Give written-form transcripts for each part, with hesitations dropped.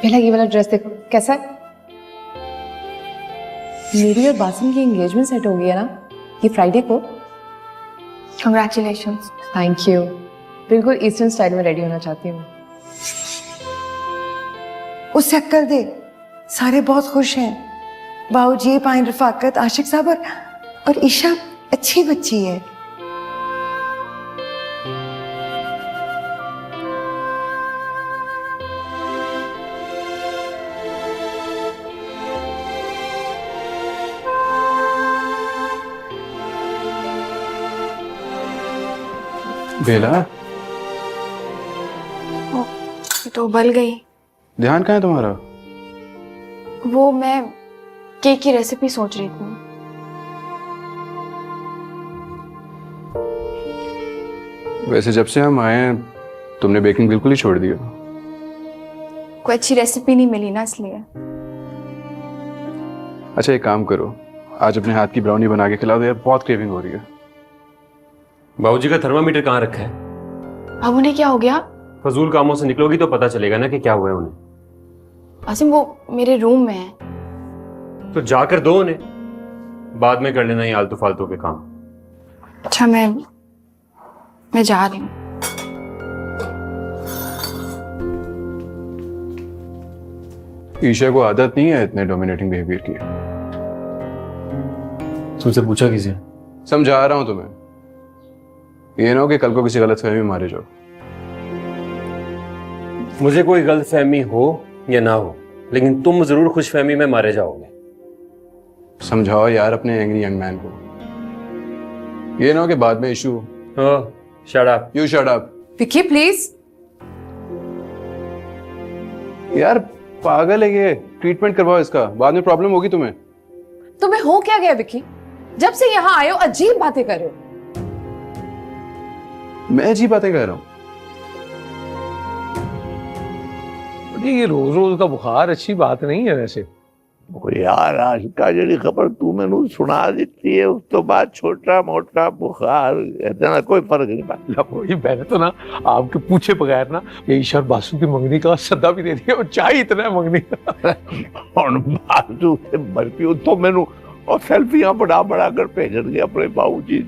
पहला ये वाला ड्रेस देखो कैसा है। मेरी और बासिम की एंगेजमेंट सेट हो गई है ना ये फ्राइडे को। कंग्रेचुलेशंस। Thank you. बिल्कुल ईस्टर्न स्टाइल में रेडी होना चाहती हूँ। उससे अक्कर दे, सारे बहुत खुश हैं। बाऊजी, पाइन, रफाकत, आशिक साहब और ईशा अच्छी बच्ची है। बेला, तो उबल गई। ध्यान कहाँ है तुम्हारा? वो मैं केक की रेसिपी सोच रही थी। वैसे जब से हम आए हैं तुमने बेकिंग बिल्कुल ही छोड़ दिया। कोई अच्छी रेसिपी नहीं मिली ना इसलिए। अच्छा एक काम करो, आज अपने हाथ की ब्राउनी बना के खिला दो यार, बहुत क्रेविंग हो रही है। बाबूजी का थर्मामीटर कहाँ रखा है? अब उन्हें क्या हो गया? फजूल कामों से निकलोगी तो पता चलेगा ना कि क्या हुआ है उन्हें। आसिम वो मेरे रूम में है। तो जाकर दो उन्हें, बाद में कर लेना ये आलतू फालतू के काम। अच्छा मैं जा रही हूँ। ईशा को आदत नहीं है इतने डोमिनेटिंग बिहेवियर की। तुमसे पूछा किसी? समझा रहा हूं तुम्हें, ये ना हो कि कल को किसी गलतफहमी में मारे जाओ। मुझे कोई गलतफहमी हो या ना हो, लेकिन तुम जरूर खुशफहमी में मारे जाओगे। समझाओ यार अपने एंग्री यंग मैन को, ये ना हो कि बाद में issue. Shut up. You shut up. Vicky please. यार पागल है ये, ट्रीटमेंट करवाओ इसका, बाद में प्रॉब्लम होगी तुम्हें। तुम्हें हो क्या गया विक्की? जब से यहाँ आए हो अजीब बातें कर रहे हो। मैं अजीब बातें कह रहा हूँ? ये रोज रोज का बुखार अच्छी बात नहीं है वैसे। यार आशिका जी खबर तू मैनू सुना दी है, उस तो बाद छोटा मोटा बुखार इतना कोई फर्क नहीं पड़ता। वही मैंने तो ना आपके पूछे बगैर ना ये ईशा और बासु की मंगनी का सद्दा भी दे दिया और चाय इतना है मंगनी का। और बासु से बर्फी तो मैनू और सेल्फियां बड़ा कर भेजन अपने बाबूजी।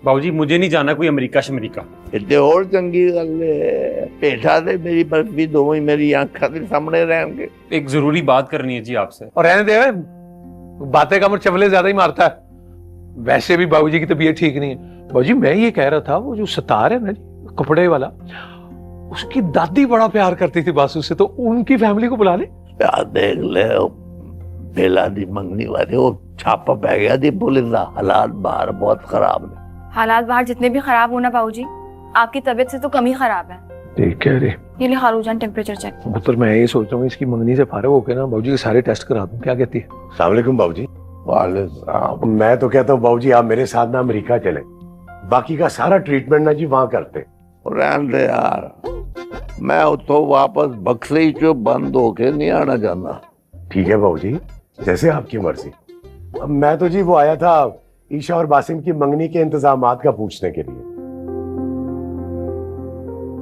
बाबूजी मुझे नहीं जाना कोई अमेरिका शमरीका। इतने और चंगी गल है, पेठा दे मेरी बर्फी दोनों ही मेरी आंखों के सामने रहेंगे। एक जरूरी बात करनी है जी आपसे। और रहने दे, बातें कम और चवले ज्यादा ही मारता है। वैसे भी बाबूजी की तबीयत ठीक नहीं है। बाबूजी मैं ये कह रहा था, वो जो सतार है ना जी कपड़े वाला, उसकी दादी बड़ा प्यार करती थी बासु से, तो उनकी फैमिली को बुला ले। यार देख ले बेला दी मंगनी वाले वो छापा पै गया थी पुलिस का। हालात बाहर बहुत खराब है। हालात बाहर जितने भी खराब हो ना बाबूजी, आपकी तबीयत से तो कम ही खराब है। ठीक है रे। ये ले खालूजान टेम्परेचर चेक। पुत्र मैं ये सोच रहा हूँ इसकी मंगनी से फारिग होकर ना बाबूजी के सारे टेस्ट करा दूं, क्या कहती है? अस्सलाम वालेकुम बाबूजी। वालेकुम। मैं तो कहता हूँ बाबूजी आप मेरे साथ ना अमेरिका चले, बाकी का सारा ट्रीटमेंट ना जी वहां करते। रहने दे यार, मैं उतो वापस बक्सई चो बंद होके नहीं आना चाहता। ठीक है बाबूजी, जैसे आपकी मर्जी। मैं तो जी वो आया था ईशा और बासिम की मंगनी के इंतजामात का पूछने के लिए।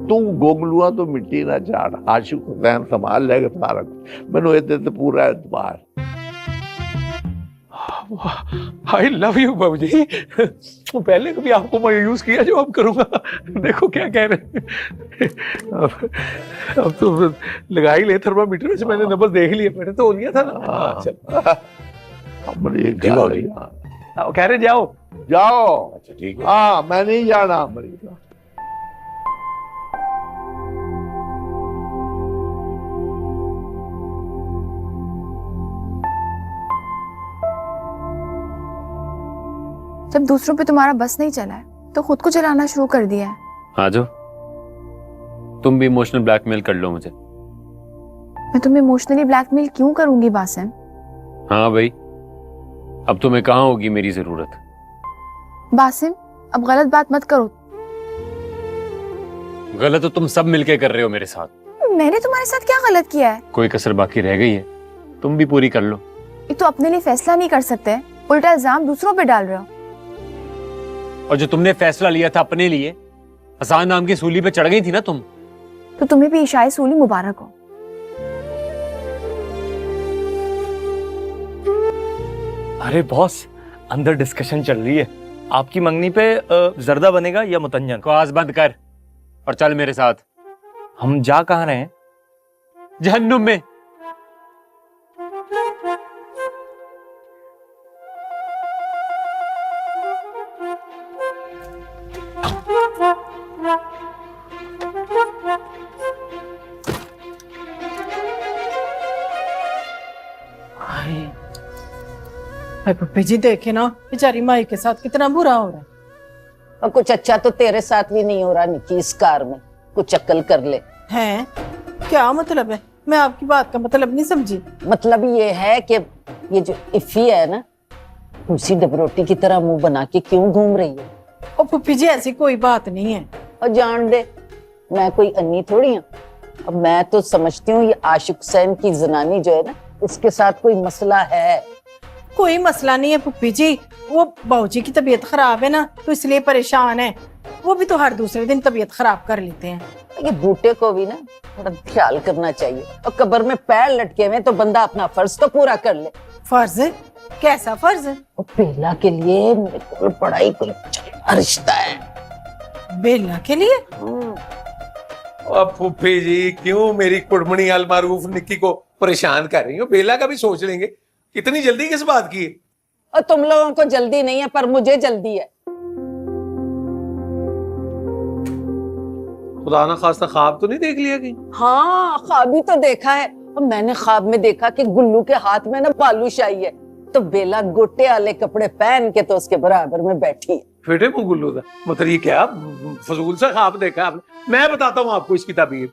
तू गोगलुआ तो मिट्टी ना झाड़, आशिक हुसैन संभाल लेगा सारा। मैनू इतने तो पूरा एतबार। आई लव यू बाबूजी। पहले कभी आपको मैं यूज किया जो अब करूंगा। देखो क्या कह रहे हैं। अब तो लगा ही ले थर्मामीटर से, मैंने नंबर देख लिया, मैंने तो लिया था ना। चल बाबूजी कह रहे जाओ जाओ। अच्छा ठीक है। हाँ मैं नहीं जाना अमेरिका। जब दूसरों पे तुम्हारा बस नहीं चला है तो खुद को चलाना शुरू कर दिया है। आ जाओ, तुम भी इमोशनल ब्लैकमेल कर लो मुझे। मैं तुम्हें इमोशनली ब्लैकमेल क्यों करूंगी बासिम? हाँ भाई, अब तुम्हें कहाँ होगी मेरी जरूरत। बासिम अब गलत बात मत करो। गलत तो तुम सब मिलके कर रहे हो मेरे साथ। मैंने तुम्हारे साथ क्या गलत किया है? कोई कसर बाकी रह गई है, तुम भी पूरी कर लो। एक तो अपने लिए फैसला नहीं कर सकते, उल्टा इल्जाम दूसरों पे डाल रहे हो। और जो तुमने फैसला लिया था अपने लिए, हसान नाम की सूली पे चढ़ गई थी ना तुम। तो तुम्हें भी ईशाई सूली मुबारक हो। अरे बॉस, अंदर डिस्कशन चल रही है। आपकी मंगनी पे जर्दा बनेगा या मुतंजन? बकवास बंद कर और चल मेरे साथ। हम जा कहाँ रहे हैं? जहन्नुम में। पप्पी जी देखे ना बेचारी माई के साथ कितना बुरा हो रहा है। और कुछ अच्छा तो तेरे साथ भी नहीं हो रहा निकी, इस कार में कुछ अक्ल कर ले। हैं? क्या मतलब है? मैं आपकी बात का मतलब नहीं समझी। मतलब ये है कि ये जो इफ़ी है ना, उसी डबरोटी की तरह मुंह बना के क्यों घूम रही है? और पप्पी जी ऐसी कोई बात नहीं है। और जान दे, मैं कोई अन्नी थोड़ी हूँ। अब मैं तो समझती हूँ ये आशिक हुसैन की जनानी जो है ना, इसके साथ कोई मसला है। कोई मसला नहीं है पप्पी जी, वो बाबूजी की तबीयत खराब है ना, तो इसलिए परेशान है। वो भी तो हर दूसरे दिन तबीयत खराब कर लेते हैं। ये बूटे को भी ना थोड़ा ख्याल करना चाहिए। और कब्र में पैर लटके हुए तो बंदा अपना फर्ज तो पूरा कर ले। फर्ज? कैसा फर्ज? और बेला के लिए मेरे को पढ़ाई कोई चलना रिश्ता है। बेला के लिए? अब फूफी जी क्यों मेरी कुड़मनी अल मारूफ निक्की को परेशान कर रही हो? बेला का भी सोच लेंगे। इतनी जल्दी किस बात की? और तुम लोगों को जल्दी नहीं है, पर मुझे जल्दी है। खुदा ना खास्ता ख्वाब तो नहीं देख लिया कि? हाँ, ख्वाब ही तो देखा है। और मैंने ख्वाब में देखा कि गुल्लू के हाथ में ना बालूशाही है, तो बेला गोटे वाले कपड़े पहन के तो उसके बराबर में बैठी है। फेटे मुंह गुल्लू था, मतलब ये क्या फजूल सा ख्वाब देखा आपने? मैं बताता हूँ आपको इसकी ताबीर।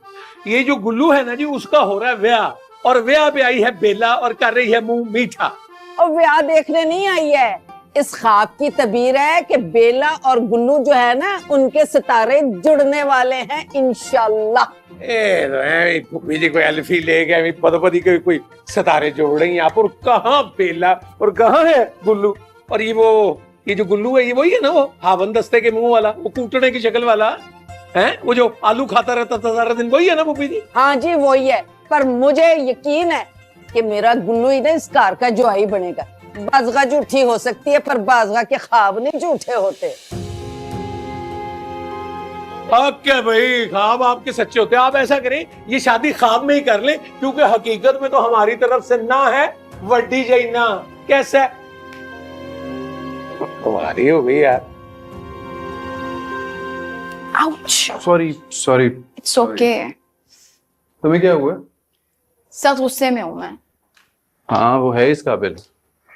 ये जो गुल्लू है ना जी, उसका हो रहा है ब्याह, और ब्याह पे आई है बेला और कर रही है मुंह मीठा। और ब्याह देखने नहीं आई है, इस ख्वाब की तबीर है कि बेला और गुल्लू जो है ना, उनके सितारे जुड़ने वाले हैं इंशाल्लाह। फूफी जी कोई अल्फी ले गए, पदपदी के कोई सितारे जोड़ रही हैं आप, और कहाँ बेला और कहाँ है गुल्लू? और ये जो गुल्लू है, ये वही है ना, वो हावन दस्ते के मुंह वाला, वो कूटने की शक्ल वाला है, वो जो आलू खाता रहता था सारा दिन, वही है ना फूफी जी? हाँ जी वही है, पर मुझे यकीन है कि मेरा गुल्लू ही ना इस कार का जुआई बनेगा। बाज़गा झूठी हो सकती है, पर बाज़गा के ख्वाब नहीं झूठे होते। आप क्या भाई, ख्वाब आपके सच्चे होते हैं। आप ऐसा करें, ये शादी ख्वाब में ही कर लें, क्योंकि हकीकत में तो हमारी तरफ से ना है, वड्डी जाई ना। कैसा तुम्हारी हो गई यार? Sorry it's okay. तुम्हें क्या हुआ? सख्त गुस्से में हूँ मैं। हाँ, वो है इस काबिल।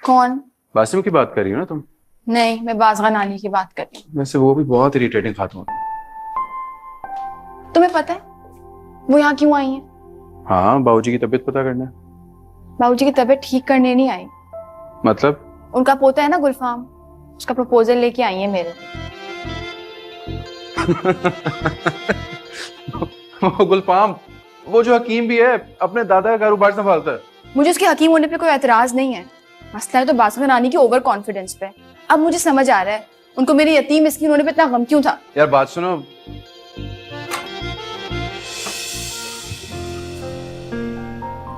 कौन? बासिम की बात कर रही हो ना तुम? नहीं, मैं बाज़गा नानी की बात कर रही हूँ। वैसे वो भी बहुत इरिटेटिंग खातून है। तुम्हें पता है वो यहाँ क्यों आई है? हाँ, बाबूजी की तबीयत पता करना है। बाबूजी की तबीयत ठीक करने नहीं आई। मतलब? उनका पोता है ना गुलफाम, उसका प्रपोजल लेके आई है मेरे। वो गुलफाम, वो जो हकीम भी है, अपने दादा का कारोबार संभालता है। मुझे उसके हकीम होने पे कोई एतराज नहीं है, मसला है तो बाज़गा नानी की ओवर कॉन्फिडेंस पे। अब मुझे समझ आ रहा है उनको मेरे यतीम मिस्कीन होने पे इतना गम क्यों था। यार बात सुनो,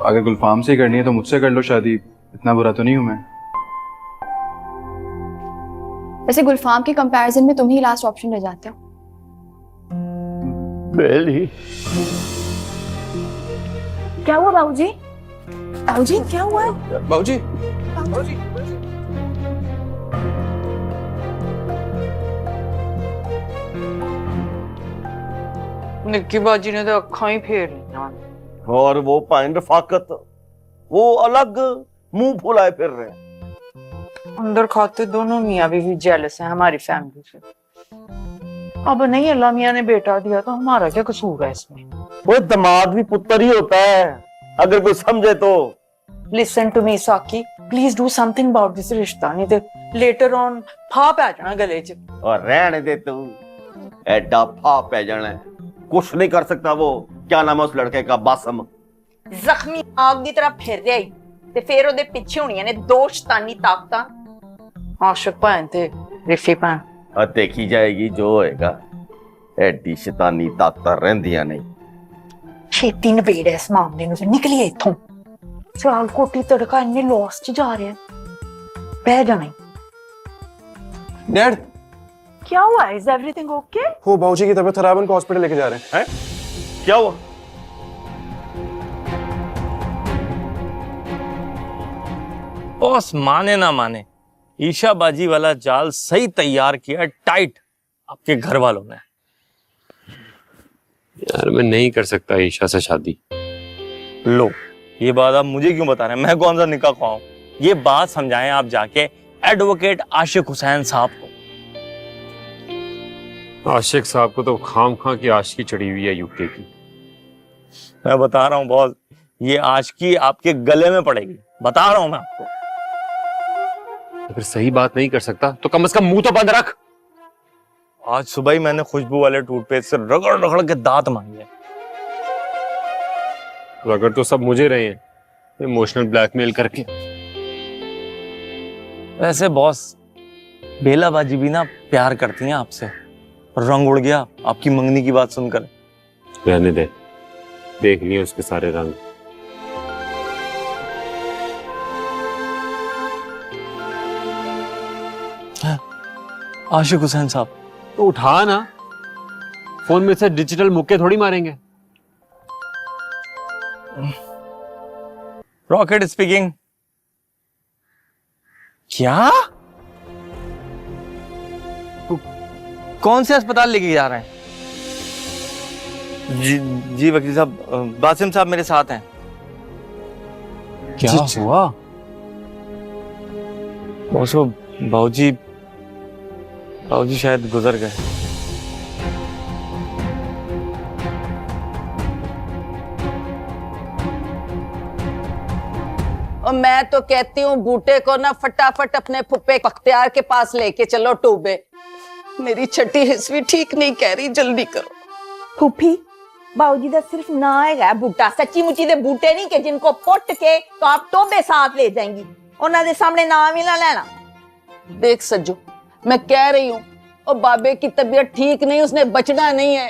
अगर गुलफाम से करनी है तो मुझसे कर लो शादी, इतना बुरा तो नहीं हूं मैं। वैसे गुलफाम के कंपैरिजन में तुम ही लास्ट ऑप्शन रह जाते हो। बेली, क्या हुआ बाबूजी? बाबूजी क्या हुआ? बाबूजी, निक्की बाजी ने तो अखा ही फेर लिया। और वो पाइन रफाकत, वो अलग मुंह फुलाए फिर रहे हैं। अंदर खाते दोनों मियाँ बीवी जेलस हैं हमारी फैमिली से। अब नहीं अल्लाह मियाँ ने बेटा दिया तो हमारा क्या कसूर है इसमें? वो दामाद भी पुत्र ही होता है, अगर कोई समझे तो। लिसन टू मी साकी, please do something about this रिश्ता, नहीं तो लेटर ऑन फा पै जाना गले च। और रहने दे तू, एडा फा पै जाना है, कुछ नहीं कर सकता वो। क्या नाम है उस लड़के का? बासम। ਜ਼ਖਮੀ ਆਗ ਦੀ ਤਰ੍ਹਾਂ ਫਿਰ ਰਿਹਾ ਈ ਤੇ ਫਿਰ ਉਹਦੇ ਪਿੱਛੇ ਹੋਣੀਆਂ ਨੇ ਦੋ ਸ਼ੈਤਾਨੀ ਤਾਕਤਾਂ, आशिक भैन ते रिफी भैन। और देखी जाएगी जो होएगा। एडी शैतानी ताकतां रहंदियां नहीं। ਛੇਤੀ ਨਵੇੜ ਇਸ ਮਾਮਲੇ ਨੂੰ ਤੇ ਨਿਕਲੀਏ ਇੱਥੋਂ। ਸਿਆਲਕੋਟੀ ਤੜਕਾ ਇੰਨੇ ਲੌਸ ਚ ਜਾ ਰਿਹਾ। बैठ जाना। डैड क्या हुआ? Is everything okay? वो बाबूजी की तबीयत खराब है, उनको हॉस्पिटल लेके जा रहे हैं। क्या हुआ? बॉस माने ना माने, ईशा बाजी वाला जाल सही तैयार किया, टाइट आपके घर वालों ने। यार मैं नहीं कर सकता ईशा से शादी। लो, ये बात आप मुझे क्यों बता रहे हैं? मैं कौन सा निकाह ख्वाह? ये बात समझाएं आप जाके एडवोकेट आशिक हुसैन साहब को। आशिक साहब को तो खाम खां की आशिकी चढ़ी हुई है यूके की। मैं बता रहा हूँ बॉस, ये आशिकी आपके गले में पड़ेगी, बता रहा हूँ मैं आपको। अगर सही बात नहीं कर सकता तो कम से कम मुंह तो बंद रख। आज सुबह ही मैंने खुशबू वाले टूथपेस्ट से रगड़ रगड़ के दांत मांगे। अगर तो सब मुझे रहे हैं, इमोशनल ब्लैकमेल करके। वैसे बॉस, बेला बाजी भी ना प्यार करती हैं आपसे। रंग उड़ गया आपकी मंगनी की बात सुनकर। रहने दे, देख लिए उसके सारे रंग। आशिक हुसैन साहब तो उठा ना, फोन में से डिजिटल मुक्के थोड़ी मारेंगे। Rocket speaking. क्या? कौन से अस्पताल लेके जा रहे हैं? जी वकील साहब, बासिम साहब मेरे साथ हैं। क्या हुआ? बाबूजी शायद गुजर गए। और मैं तो कहती हूँ बूटे को ना फटाफट अपने फुप्पे बख्तियार के पास लेके चलो टूबे। मेरी छठी हिस्वी ठीक नहीं कह रही, जल्दी करो। फूफी, बाऊजी दा सिर्फ ना है बूटा, सच्ची मुची दे बूटे नहीं कि जिनको पुट के तो आप टोबे साथ ले जाएंगी। उन्हां दे सामने नाम ही ना लेना। देख सज्जू, मैं कह रही हूँ और बाबे की तबीयत ठीक नहीं, उसने बचना नहीं है।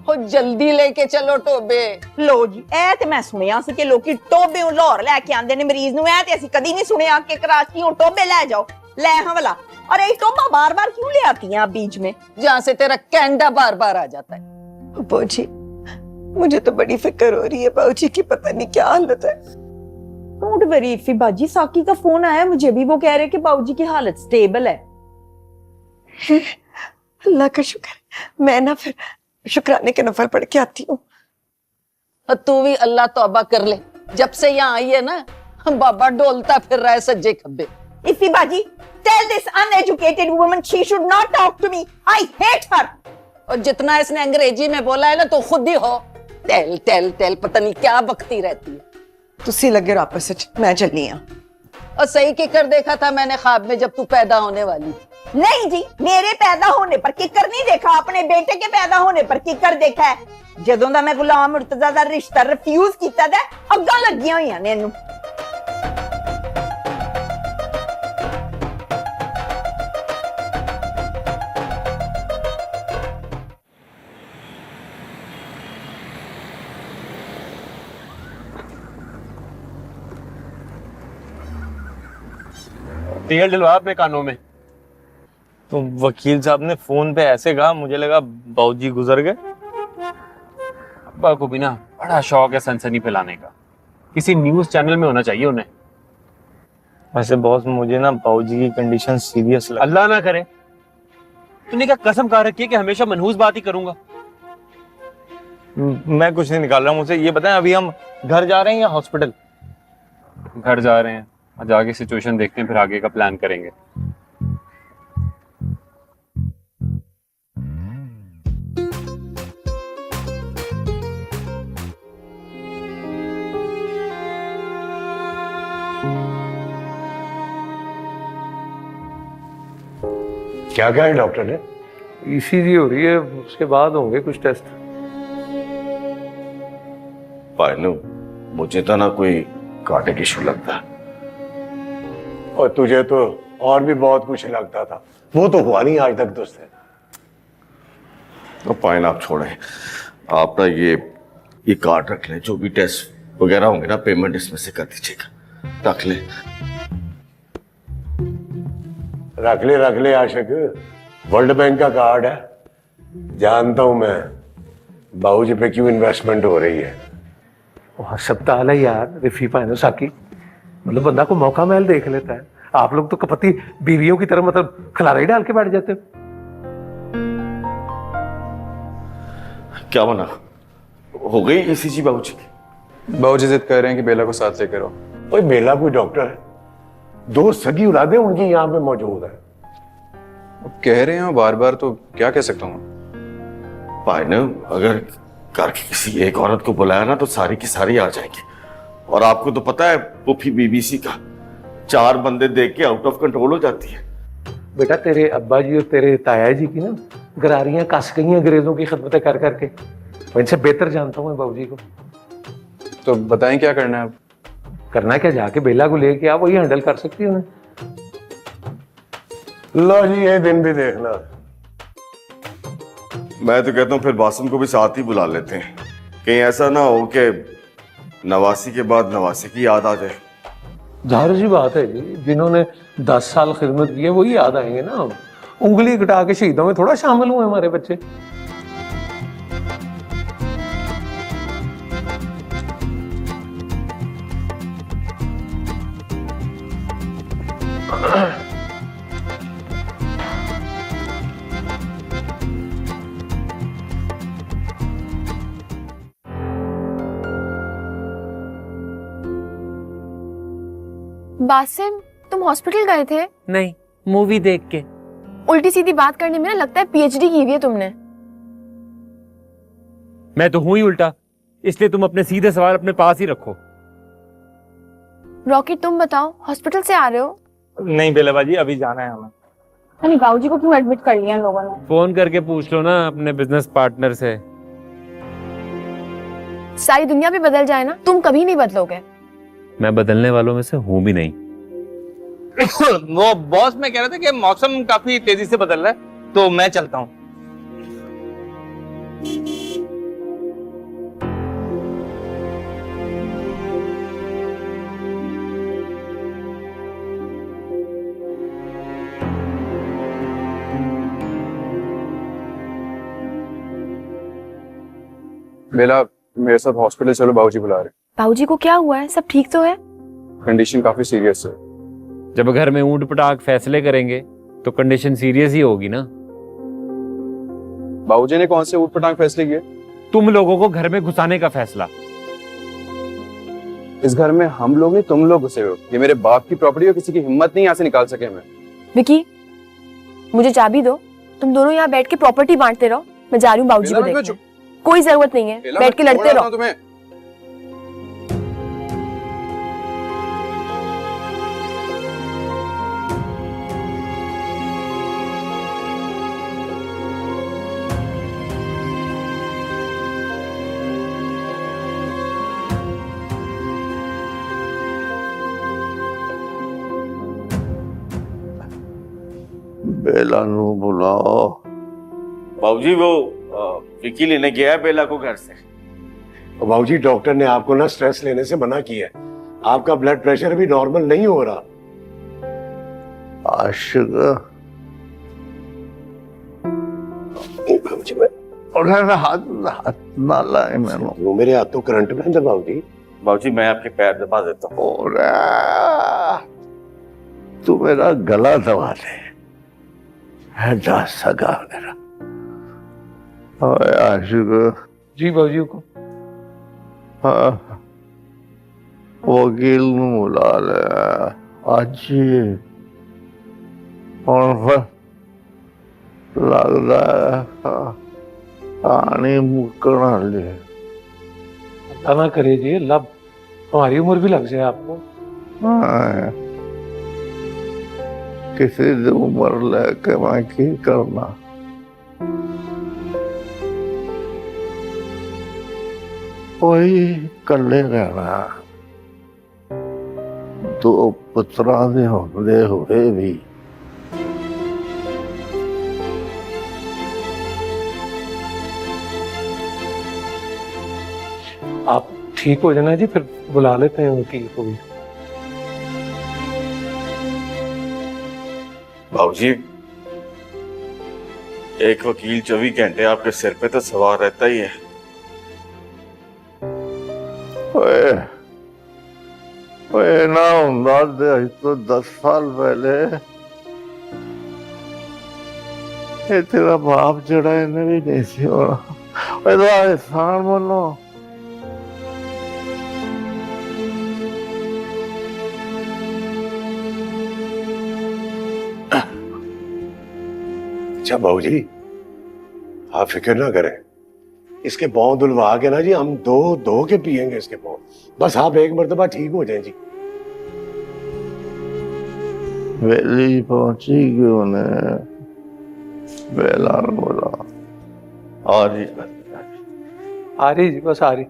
हो जल्दी लेके चलो टोबे। लो जी, ए ते मैं सुनिया सी कि लोकी टोबे लाहौर लेके आंदे ने मरीज नु। ए ते असीं कदी नहीं सुनिया कि कराची टोबे ले जाओ। ले हाँ वाला, और ये टोबा बार बार क्यों ले आती हैं आप बीच में? जहाँ से तेरा कैंडा बार बार आ जाता है। बाबूजी, मुझे तो बड़ी फिक्र हो रही है बाबूजी की, पता नहीं क्या हालत है। डोंट वरी इफी बाजी, साकी का फोन आया मुझे भी, वो कह रहे कि बाबूजी की हालत स्टेबल है। अल्लाह का शुक्र। मैं ना फिर शुक्राने के नफल पढ़ के आती हूँ। और तू भी अल्लाह तौबा कर ले, जब से यहाँ आई है ना बाबा डोलता फिर रहा है सज्जे खब्बे। इफी बाजी, tell this uneducated woman she should not talk to me. I hate her. और जितना इसने अंग्रेजी में बोला है ना तो खुद ही हो टेल टेल टेल, पता नहीं क्या बकती रहती है। तुसी लगे रहो आपस में, मैं चलनी है। और सही किकर देखा था मैंने ख्वाब में जब तू पैदा होने वाली। नहीं जी, मेरे पैदा होने पर किकर नहीं देखा, अपने बेटे के पैदा होने पर किकर देखा है। जदों दा मैं गुलाम मुर्तजा दा रिश्ता रिफ्यूज कीता दा अग्गां लगियां होईयां ने इनू। तेल डलवा अपने कानों में। तो वकील साहब ने फोन पे ऐसे कहा, मुझे लगा बाबूजी गुजर गए। अब्बा को भी ना बड़ा शौक है सनसनी फैलाने का, किसी न्यूज चैनल में होना चाहिए उन्हें। वैसे बॉस, मुझे ना बाबूजी की कंडीशन सीरियस लगा। अल्लाह ना करे, तूने क्या कसम खा रखी है कि हमेशा मनहूस बात ही करूंगा? मैं कुछ नहीं निकाल रहा हूँ, मुझे ये बताएं अभी हम घर जा रहे हैं या हॉस्पिटल? घर जा रहे हैं, आज आगे सिचुएशन देखते हैं, फिर आगे का प्लान करेंगे। क्या कहा है डॉक्टर ने? ईसीजी हो रही है, उसके बाद होंगे कुछ टेस्ट। पायलू, मुझे तो ना कोई कार्डियक इशू लगता है। और तुझे तो और भी बहुत कुछ लगता था, वो तो हुआ नहीं आज तक तुझसे। तो पायल आप छोड़े, आप ना ये कार्ड रख लें, जो भी टेस्ट वगैरह होंगे ना पेमेंट इसमें से कर दीजिएगा, रख ले। रख ले आशिक, वर्ल्ड बैंक का कार्ड है। जानता हूं मैं बाबूजी पे क्यों इन्वेस्टमेंट हो रही है। सब ताल है यार, रिफीफा है ना साकी, मतलब बंदा को मौका महल देख लेता है। आप लोग तो कपति बीवियों की तरह मतलब खिलाड़ी डाल के बैठ जाते हो। क्या बना, हो गई ECG बाबूजी? बाबूजी जिद कर रहे हैं कि बेला को साथ लेकर आओ। ओए बेला कोई डॉक्टर है? 2 सगी औलादें उनकी यहाँ पे मौजूद है। अब कह रहे हैं बार बार तो क्या कह सकता हूँ। भाई ने अगर घर की किसी एक औरत को बुलाया ना तो सारी की सारी आ जाएंगी। और आपको तो पता है पुफी BBC का 4 बंदे देख के आउट ऑफ कंट्रोल हो जाती है। बेटा तेरे अब्बा जी और तेरे ताया जी की ना गरारियां कस गई हैं अंग्रेजों की खिदमतें कर करके। मैं इनसे बेहतर जानता हूँ बाबूजी को। तो बताएं क्या करना है अब? करना क्या, जाके बेला को लेके आप वही हैंडल कर सकती है उन्हें। लो जी ये दिन भी देखना। मैं तो कहता हूँ फिर बासिम को भी साथ ही बुला लेते हैं, कहीं ऐसा ना हो कि नवासी के बाद नवासी की याद आ जाए। जाहिर सी बात है जी, जिन्होंने 10 साल खिदमत की है वही याद आएंगे ना। उंगली कटा के शहीदों में थोड़ा शामिल हुए हमारे बच्चे। बासिम, तुम हॉस्पिटल गए थे? नहीं, मूवी देख के। उल्टी सीधी बात करने में ना लगता है PhD की हुई है तुमने। मैं तो हूं ही उल्टा, इसलिए तुम अपने सीधे सवाल अपने पास ही रखो। रॉकी तुम बताओ, हॉस्पिटल से आ रहे हो? नहीं बेला बाजी, अभी जाना है हमें। नहीं, बाबूजी को क्यों एडमिट कर लिया इन लोगों ने? फोन करके पूछ लो ना अपने बिजनेस पार्टनर से। सारी दुनिया भी बदल जाए ना, तुम कभी नहीं बदलोगे। मैं बदलने वालों में से हूं भी नहीं। वो बॉस, मैं कह रहा था कि मौसम काफी तेजी से बदल रहा है, तो मैं चलता हूँ। बेला मेरे साथ हॉस्पिटल चलो, बाबूजी बुला रहे। बाबूजी को क्या हुआ है? सब ठीक तो है? कंडीशन काफी सीरियस है। जब घर में ऊंट पटाक फैसले करेंगे तो कंडीशन सीरियस ही होगी ना। बाबूजी ने कौन से ऊंट पटाक फैसले किए? तुम लोगों को घर में घुसाने का फैसला। इस घर में हम लोग नहीं तुम लोग घुसे हो। ये मेरे बाप की प्रॉपर्टी है, किसी की हिम्मत नहीं यहाँ से निकाल सके हमें। विकी, मुझे चाबी दो, तुम दोनों यहाँ बैठ के प्रॉपर्टी बांटते रहो। मैं जा रही हूँ बाबूजी को देखने। कोई जरूरत नहीं है, बैठ के लड़ते रहो। तुम्हें बेला नू बुलाओ। बाबूजी वो विकी लेने गया है बेला को घर से। बाबूजी डॉक्टर ने आपको ना स्ट्रेस लेने से मना किया है। आपका ब्लड प्रेशर भी नॉर्मल नहीं हो रहा। आशिक हाथ ना लाए मैंने। वो मेरे हाथों करंट में है बाबूजी। बाबूजी मैं आपके पैर दबा देता हूँ। तू मेरा गला दबा दे, जा सगा मेरा। आशिक जी बाबूजी को वकील बुला ले आज और लगता है पानी मुकना ले। अल्लाह ना करे जी, अल्लाह हमारी उम्र भी लग जाए आपको। किसी की उम्र लेके मैं की करना। वही कले रहना। 2 पुत्रा दे होंदे हुए भी आप ठीक हो जाना जी, फिर बुला लेते हैं वकील को भी। बाबूजी, एक वकील 24 घंटे आपके सिर पे तो सवार रहता ही है। ओए ओए ना हुंदा ते तो 10 साल पहले ये तेरा बाप जड़ा इन्हें भी नहीं सी होना। ओए तो एहसान मनो। अच्छा बाबूजी, आप फिक्र ना करें, इसके पाँव धुलवा के ना जी हम दो के पिएंगे इसके पाँव। बस आप एक मर्तबा ठीक हो जाए जी। वेली पहुंची क्यों ने बेला बोला। और आ रही जी, बस आ रही।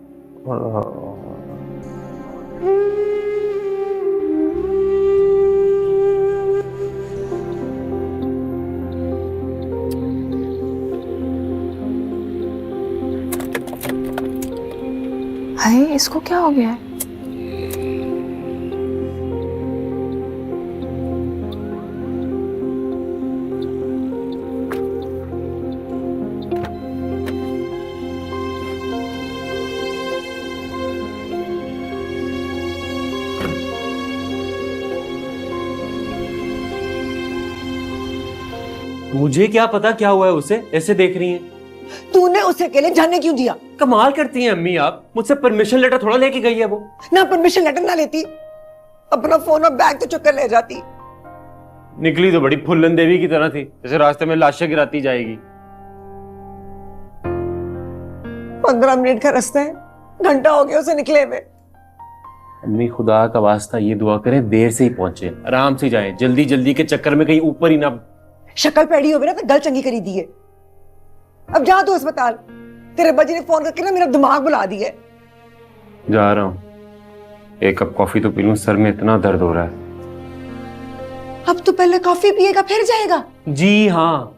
हाय, इसको क्या हो गया है? मुझे क्या पता क्या हुआ है उसे, ऐसे देख रही हैं। तूने उसे अकेले जाने क्यों दिया? कमाल करती हैं अम्मी आप, मुझसे परमिशन लेटर थोड़ा लेके गई है वो। ना परमिशन लेटर ना लेती, अपना फोन और बैग तो चुक कर ले जाती। निकली तो बड़ी फुल्लन देवी की तरह थी, जैसे रास्ते में लाशें गिराती जाएगी। 15 मिनट का रास्ता है, घंटा हो गया उसे निकले हुए। अम्मी खुदा का वास्ता ये दुआ करें देर से ही पहुंचे, आराम से जाएं, जल्दी जल्दी के चक्कर में कहीं ऊपर ही ना। शक्ल पैड़ी हो गई ना तो गल चंगी करी दी है। अब जा तू अस्पताल, तेरे बजी ने फोन करके ना मेरा दिमाग बुला दिया है। जा रहा हूँ, एक कप कॉफी तो पी लूं, सर में इतना दर्द हो रहा है। अब तू पहले कॉफी पिएगा फिर जाएगा? जी हाँ।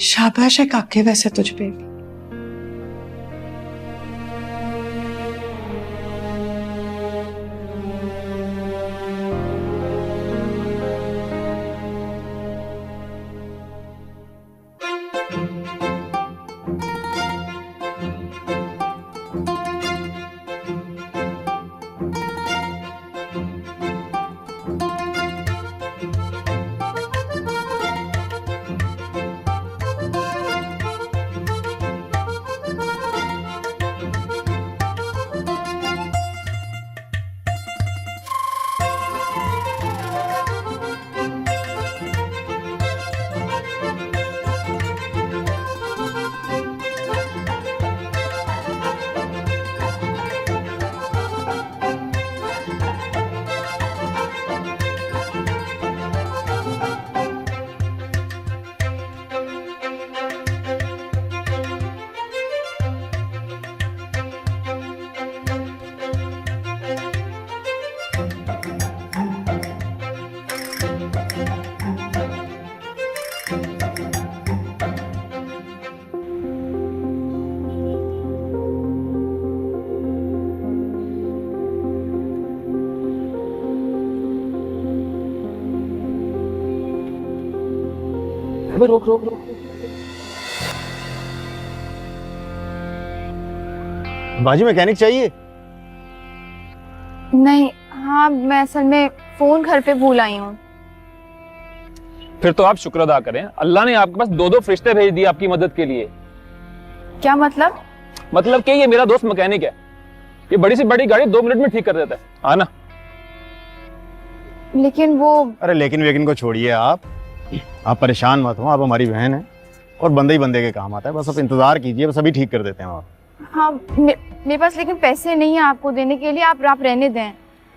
शाबाश है काके वैसे तुझ पे। रोक रोक रोक। बाजी मैकेनिक चाहिए? नहीं, हाँ मैं असल में फोन घर पे भूल आई हूँ। फिर तो आप शुक्र अदा करें, अल्लाह ने आपके पास 2 फरिश्ते भेज दिए आपकी मदद के लिए। क्या मतलब? मतलब कि ये मेरा दोस्त मैकेनिक है, ये बड़ी से बड़ी गाड़ी 2 मिनट में ठीक कर देता है। आना। लेकिन वो। अरे लेकिन वेकिन को छोड़िए, आप परेशान मत हो, आप हमारी बहन है और बंदे ही बंदे के काम आता है। बस आप इंतजार कीजिए, बस अभी ठीक कर देते हैं आप। हाँ मेरे पास लेकिन पैसे नहीं है आपको देने के लिए, आप रहने दें।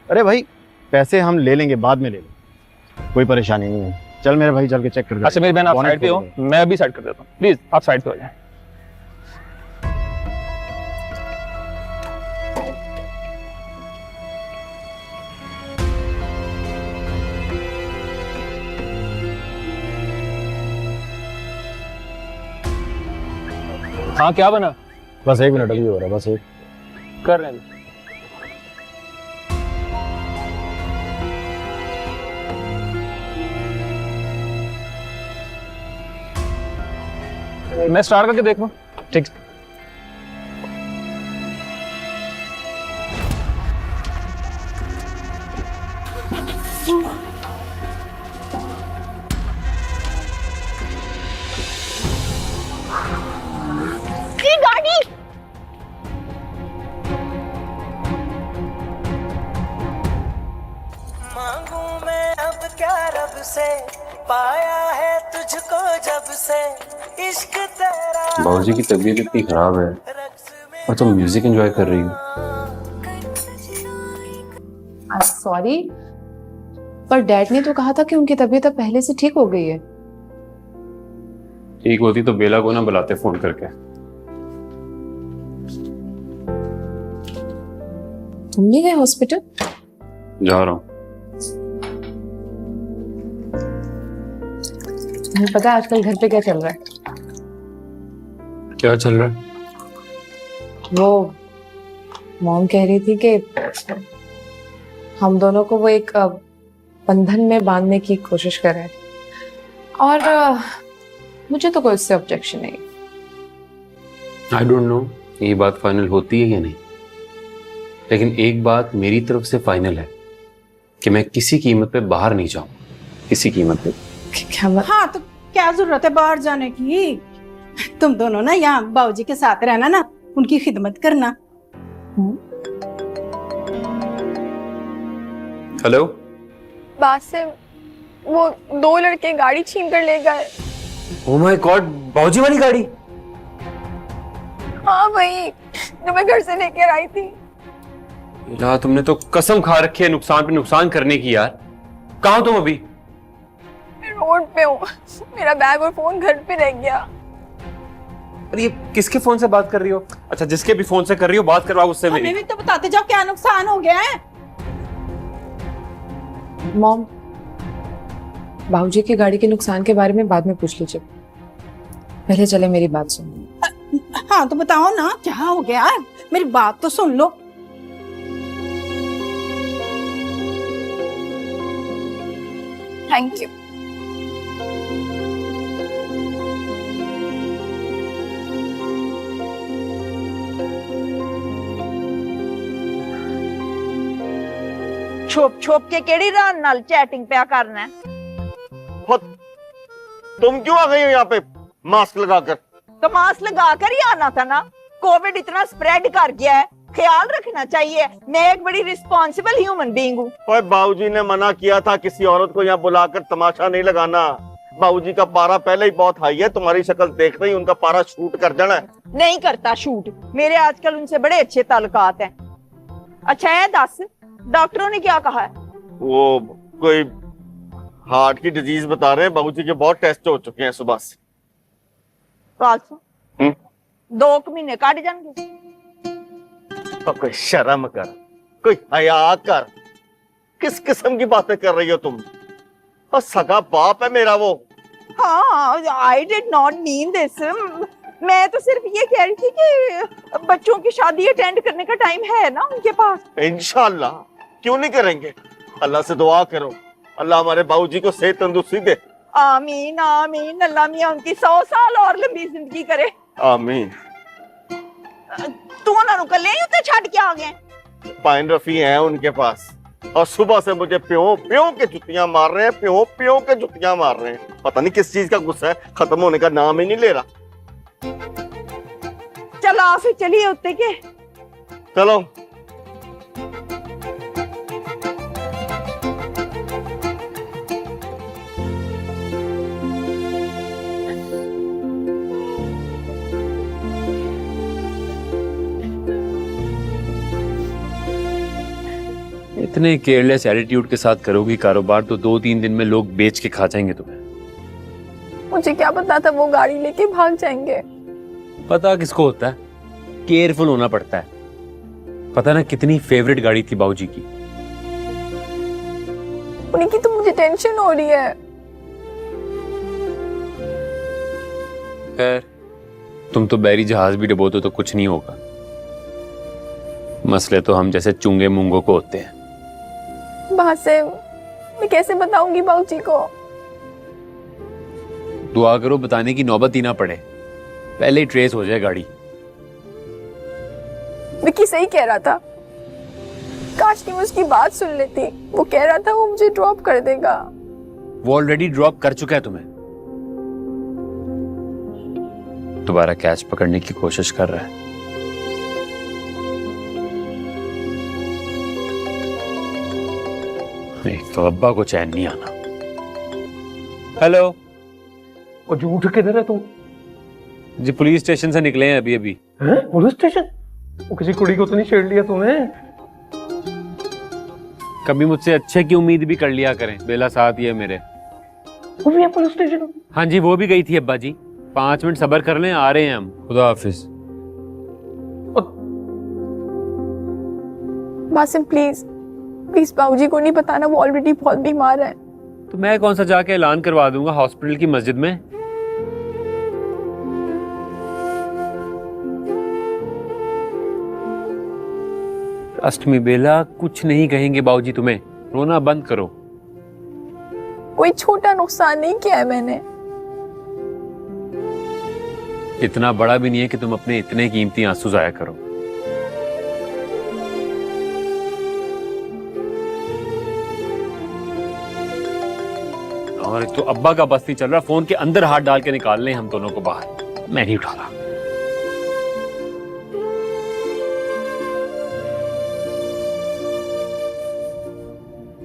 अरे भाई पैसे हम ले लेंगे, बाद में ले लेंगे, कोई परेशानी नहीं है। चल मेरे भाई, चल के चेक कर दे। अच्छा मेरी बहन आप साइड पे हो, मैं अभी साइड कर देता हूँ, प्लीज आप साइड पे हो जाए। हाँ क्या बना? बस 1 मिनट अभी हो रहा है, बस एक कर रहे हैं। मैं स्टार्ट करके देख लूं? ठीक। गाड़ी मांगू मैं अब क्या रब से, पाया है तुझको जब से इश्क तेरा। बाबूजी की तबीयत इतनी खराब है और तुम म्यूजिक एंजॉय कर रही हो। सॉरी, पर डैड ने तो कहा था कि उनकी तबीयत अब पहले से ठीक हो गई है। ठीक होती तो बेला को ना बुलाते फोन करके। तुम नहीं गए हॉस्पिटल? जा रहा हूँ। तुम्हें पता है आजकल घर पे क्या चल रहा है? क्या चल रहा है? वो मॉम कह रही थी कि हम दोनों को वो एक बंधन में बांधने की कोशिश कर रहे हैं, और मुझे तो कोई उससे ऑब्जेक्शन नहीं। आई डोंट नो ये बात फाइनल होती है या नहीं, लेकिन एक बात मेरी तरफ से फाइनल है कि मैं किसी कीमत पे बाहर नहीं जाऊंगा, किसी कीमत पे। हाँ तो क्या जरूरत है बाहर जाने की? तुम दोनों ना यहाँ बाबूजी के साथ रहना ना, उनकी खिदमत करना। हेलो बासिम, वो 2 लड़के गाड़ी छीन कर ले गए। ओह माय गॉड, बाबूजी वाली गाड़ी? हाँ वही जो मैं घर से लेकर आई थी। यार तुमने तो कसम खा रखी है नुकसान पे नुकसान करने की। यार कहाँ हो तुम अभी? रोड पे हूँ, मेरा बैग और फोन घर पे रह गया। अरे ये किसके फोन से बात कर रही हो? अच्छा जिसके भी फोन से कर रही हो बात करवाओ उससे मेरी। हमें भी तो बताते जाओ क्या नुकसान हो गया है। मॉम, बाबूजी की गाड़ी के नुकसान के बारे में बाद में पूछ लीजिए, पहले चले मेरी बात सुनो। हाँ तो बताओ ना क्या हो गया है, मेरी बात तो सुन लो। Thank you. छुप छुप के केड़ी रान नाल चैटिंग पे करना है? तुम क्यों आ गई हो यहाँ पे मास्क लगाकर? तो मास्क लगा कर ही आना था ना, कोविड इतना स्प्रेड कर गया है, ख्याल रखना चाहिए। मैं एक बड़ी रिस्पॉन्सिबल ह्यूमन बीइंग हूँ। और बाबूजी ने मना किया था किसी औरत को यहाँ बुलाकर तमाशा नहीं लगाना। बाबूजी का पारा पहले ही बहुत हाई है, तुम्हारी शक्ल देख रही उनका पारा शूट कर जाना है। नहीं करता शूट, मेरे आजकल उनसे बड़े अच्छे ताल्लुकात हैं। अच्छा है दस, डॉक्टरों ने क्या कहा है? वो कोई हार्ट की डिजीज बता रहे हैं, बाबूजी के बहुत टेस्ट हो चुके हैं सुबह से। 2 महीने काट जाएंगे। कोई शर्म कर, कोई हया कर, किस किस्म की बातें कर रही हो तुम? और सगा बाप है मेरा वो। हाँ, I did not mean this. मैं तो सिर्फ ये कह रही थी कि बच्चों की शादी अटेंड करने का टाइम है ना उनके पास। इंशाल्लाह, क्यों नहीं करेंगे? अल्लाह से दुआ करो, अल्लाह हमारे बाबूजी को सेहत तंदुरुस्ती दे। आमीन आमीन, अल्लाह मियां उनकी 100 साल और लंबी जिंदगी करे। आमीन। तू उन्होंने कल ही उत्ते छड़ के आ गए। पाइन रफी है उनके पास, और सुबह से मुझे प्यों प्यों के जुतियां मार रहे हैं, प्यों प्यों के जुतियां मार रहे हैं। पता नहीं किस चीज का गुस्सा है, खत्म होने का नाम ही नहीं ले रहा। चलो फिर चलिए उत्ते के। चलो। इतने केयरलेस एटीट्यूड के साथ करोगी कारोबार तो 2-3 दिन में लोग बेच के खा जाएंगे तुम्हें। मुझे क्या पता था वो गाड़ी लेके भाग जाएंगे। पता किसको होता है, केयरफुल होना पड़ता है। पता ना कितनी फेवरेट गाड़ी थी बाबूजी की। उनकी तो मुझे टेंशन हो रही है। खैर तुम तो बैरी जहाज भी डबो दो तो कुछ नहीं होगा। मसले तो हम जैसे चुंगे मुंगों को होते हैं। बासिम, मैं कैसे बताऊंगी बाबूजी को? दुआ करो बताने की नौबत ही ना पड़े। पहले ही ट्रेस हो जाए गाड़ी। विक्की सही कह रहा था, काश कि मैं उसकी बात सुन लेती। वो कह रहा था वो मुझे ड्रॉप कर देगा। वो ऑलरेडी ड्रॉप कर चुका है तुम्हें, दोबारा कैच पकड़ने की कोशिश कर रहा है। एक तो अब्बा को चैन नहीं आना। हेलो, और झूठ किधर है तू? जी पुलिस स्टेशन से निकले हैं अभी अभी। हैं? Police station? वो किसी कुड़ी को तो नहीं छेड़ लिया तूने? कभी मुझसे अच्छे की उम्मीद भी कर लिया करें, बेला साथ ही है मेरे। वो भी है पुलिस स्टेशन? हाँ जी, वो भी गई थी अब्बा जी। 5 मिनट सब्र कर लें, आ रहे हैं हम। खुदा हाफिज। बासिम प्लीज प्लीज बाबूजी को नहीं बताना, वो ऑलरेडी बहुत बीमार है। तो मैं कौन सा जाके ऐलान करवा दूंगा हॉस्पिटल की मस्जिद में? अष्टमी बेला, कुछ नहीं कहेंगे बाबूजी तुम्हें, रोना बंद करो। कोई छोटा नुकसान नहीं किया है मैंने। इतना बड़ा भी नहीं है कि तुम अपने इतने कीमती आंसू जाया करो। और एक तो अब्बा का बस नहीं चल रहा, फोन के अंदर हाथ डाल के निकाल लें हम दोनों को बाहर। मैं नहीं उठा रहा।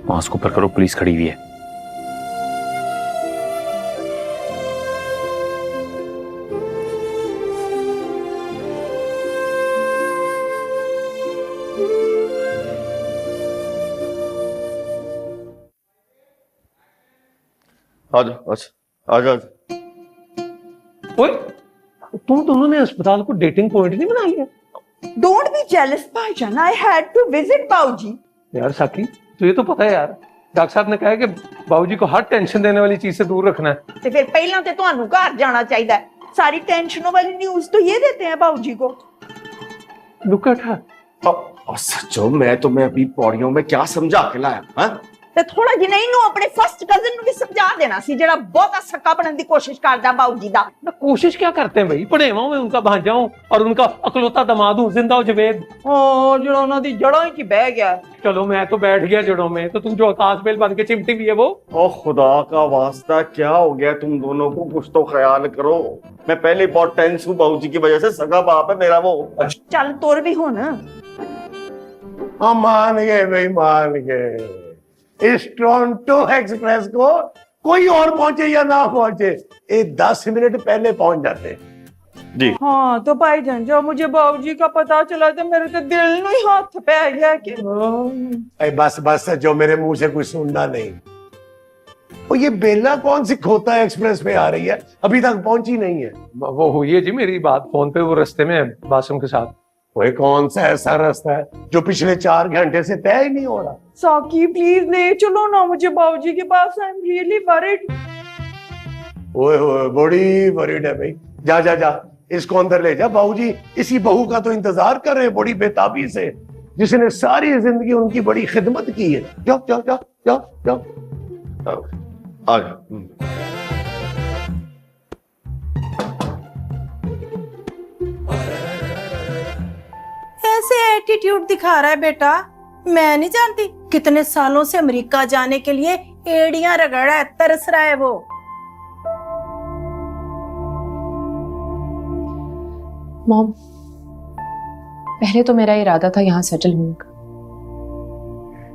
मास्क ऊपर करो, पुलिस खड़ी हुई है। आ जाओ। ओए, तुम दोनों ने अस्पताल को डेटिंग पॉइंट नहीं बना लिया? डोंट बी जेलस भाईजान, आई हैड टू विजिट बाऊजी। यार साकी, तुझे तो पता है यार, डॉक्टर साहब ने कहा है कि बाबूजी को हर टेंशन देने वाली चीज से दूर रखना है। ਤੇ ਫਿਰ ਪਹਿਲਾਂ ਤੇ ਤੁਹਾਨੂੰ ਘਰ ਜਾਣਾ ਚਾਹੀਦਾ ਹੈ। सारी टेंशनों वाली न्यूज़ तो ये देते हैं बाबूजी को। Look at her. सचो मैं तुम्हें अभी पौड़ियों में क्या समझा के लाया? हाँ? ਤੇ ਥੋੜਾ ਜਿਹਾ ਇਹਨੂੰ ਆਪਣੇ ਫਸਟ ਕਜ਼ਨ ਨੂੰ ਵੀ ਸਮਝਾ ਦੇਣਾ ਸੀ, ਜਿਹੜਾ ਬਹੁਤਾ ਸੱਕਾ ਬਣਨ ਦੀ ਕੋਸ਼ਿਸ਼ ਕਰਦਾ ਬਾਊਜੀ ਦਾ। मैं कोशिश क्या करते हैं भाई, पढ़ेवा मैं उनका भांजा हूँ और उनका अकलौता दामाद हूँ, जिंदा जवेद। हाँ, ਜਿਹੜਾ ਉਹਨਾਂ ਦੀ ਜੜਾਂ ਹੀ ਬਹਿ ਗਿਆ। चलो मैं तो बैठ गया जड़ों में, तो तुम जो आकाश बेल बन के चिमटी भी है वो। ओ खुदा का वास्ता, क्या हो गया तुम दोनों को? कुछ तो ख्याल करो। मैं पहले बहुत टेंस हूँ बाबूजी की वजह से, सगा बाप है मेरा वो। ਚੱਲ ਤੁਰ ਵੀ ਹੁਣ। हाँ मान गए भाई, मान गए। इस टोरंटो एक्सप्रेस को कोई और पहुंचे या ना पहुंचे, ये 10 मिनट पहले पहुंच जाते जी। हाँ तो भाईजान, जब मुझे बाबूजी का पता चला तो मेरे तो दिल में ही हाथ पे गया कि अरे बस बस, जो मेरे मुंह से कुछ सुनना नहीं। और ये बेला कौन सी खोता एक्सप्रेस में आ रही है, अभी तक पहुंची नहीं है। वो हुई है जी मेरी बात फोन पे, वो रास्ते में है बासिम के साथ। वही कौन सा ऐसा रास्ता है जो पिछले 4 घंटे से तय ही नहीं हो रहा? साकी प्लीज ले चलो ना मुझे बाबूजी के पास, आई एम रियली वरीड। ओए ओए, बड़ी वरीड है भाई। जा जा जा, इसको अंदर ले जा। बाबूजी इसी बहू का तो इंतजार कर रहे हैं बड़ी बेताबी से, जिसने सारी जिंदगी उनकी बड़ी खिदमत की है। जाओ जाओ जाओ जाओ जाओ। आ जाओ। ऐसे एटीट्यूड दिखा रहा है बेटा, मैं नहीं जानती कितने सालों से अमेरिका जाने के लिए एड़ियां रगड़ा है, तरस रहा है वो। मॉम, पहले तो मेरा इरादा था यहाँ सेटल होने का,